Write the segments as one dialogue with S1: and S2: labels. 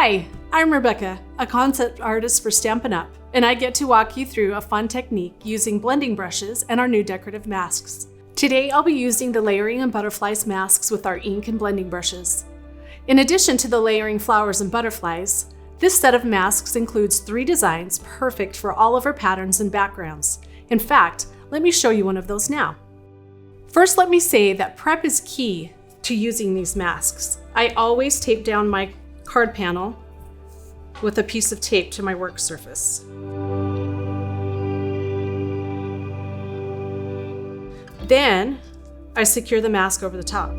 S1: Hi, I'm Rebecca, a concept artist for Stampin' Up, and I get to walk you through a fun technique using blending brushes and our new decorative masks. Today I'll be using the layering and butterflies masks with our ink and blending brushes. In addition to the layering flowers and butterflies, this set of masks includes 3 designs perfect for all of our patterns and backgrounds. In fact, let me show you one of those now. First, let me say that prep is key to using these masks. I always tape down my card panel with a piece of tape to my work surface. Then I secure the mask over the top.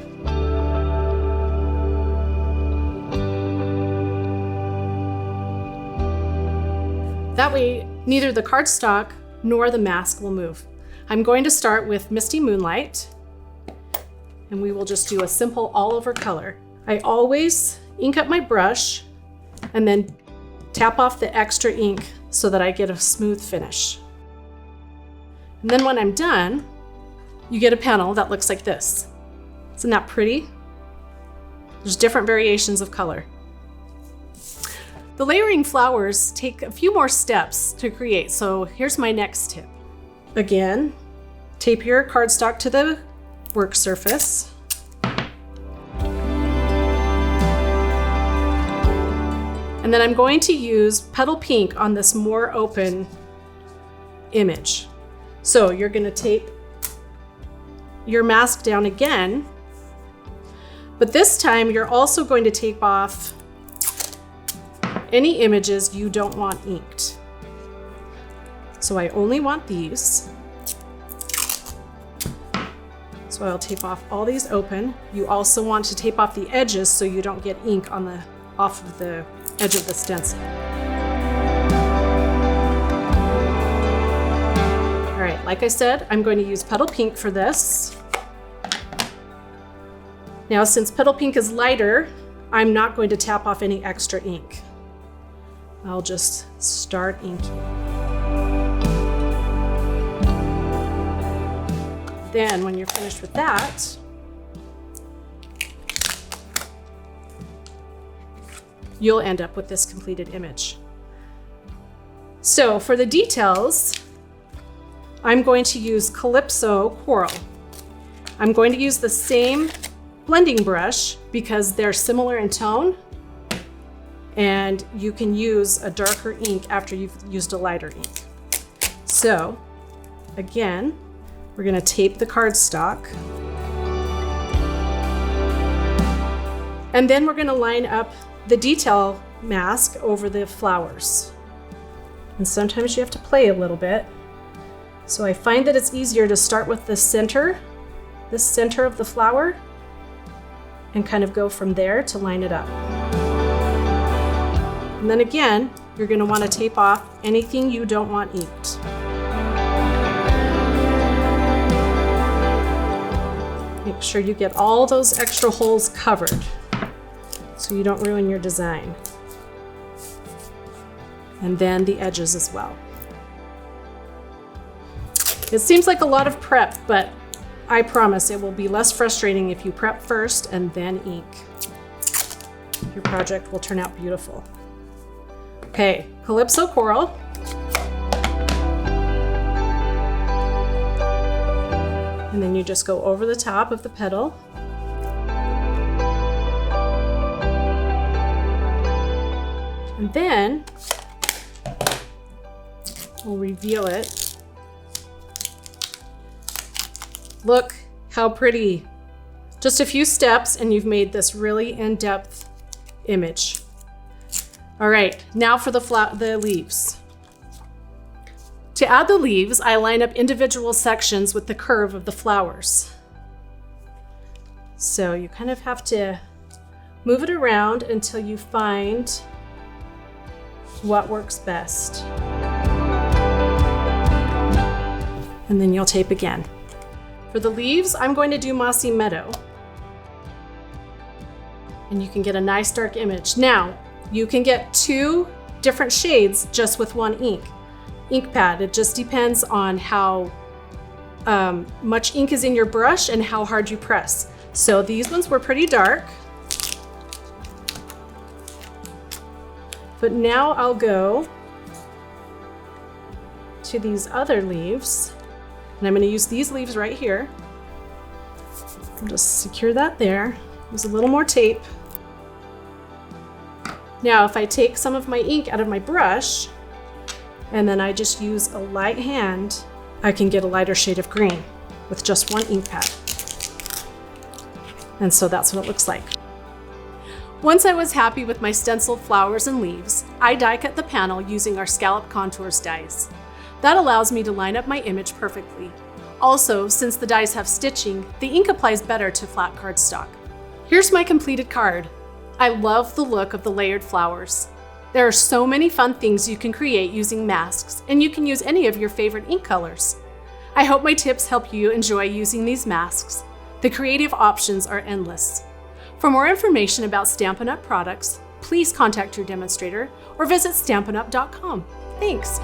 S1: That way, neither the cardstock nor the mask will move. I'm going to start with Misty Moonlight, and we will just do a simple all-over color. I always ink up my brush and then tap off the extra ink so that I get a smooth finish. And then when I'm done, you get a panel that looks like this. Isn't that pretty? There's different variations of color. The layering flowers take a few more steps to create, so here's my next tip. Again, tape your cardstock to the work surface. And then I'm going to use Petal Pink on this more open image. So you're going to tape your mask down again, but this time you're also going to tape off any images you don't want inked. So I only want these. So I'll tape off all these open. You also want to tape off the edges so you don't get ink on off of the edge of the stencil. All right, like I said, I'm going to use Petal Pink for this. Now, since Petal Pink is lighter, I'm not going to tap off any extra ink. I'll just start inking. Then when you're finished with that, you'll end up with this completed image. So for the details, I'm going to use Calypso Coral. I'm going to use the same blending brush because they're similar in tone, and you can use a darker ink after you've used a lighter ink. So again, we're going to tape the cardstock, and then we're going to line up the detail mask over the flowers. And sometimes you have to play a little bit. So I find that it's easier to start with the center, this center of the flower, and kind of go from there to line it up. And then again, you're going to want to tape off anything you don't want inked. Make sure you get all those extra holes covered so you don't ruin your design. And then the edges as well. It seems like a lot of prep, but I promise it will be less frustrating if you prep first and then ink. Your project will turn out beautiful. Okay, Calypso Coral. And then you just go over the top of the petal. And then we'll reveal it. Look how pretty. Just a few steps and you've made this really in-depth image. All right, now for the leaves. To add the leaves, I line up individual sections with the curve of the flowers. So you kind of have to move it around until you find what works best. And then you'll tape again. For the leaves, I'm going to do Mossy Meadow. And you can get a nice dark image. Now, you can get 2 different shades just with one ink pad. It just depends on how much ink is in your brush and how hard you press. So these ones were pretty dark. But now I'll go to these other leaves, and I'm going to use these leaves right here. I'll just secure that there. Use a little more tape. Now, if I take some of my ink out of my brush, and then I just use a light hand, I can get a lighter shade of green with just one ink pad. And so that's what it looks like. Once I was happy with my stenciled flowers and leaves, I die cut the panel using our Scallop Contours dies. That allows me to line up my image perfectly. Also, since the dies have stitching, the ink applies better to flat cardstock. Here's my completed card. I love the look of the layered flowers. There are so many fun things you can create using masks, and you can use any of your favorite ink colors. I hope my tips help you enjoy using these masks. The creative options are endless. For more information about Stampin' Up! Products, please contact your demonstrator or visit stampinup.com. Thanks!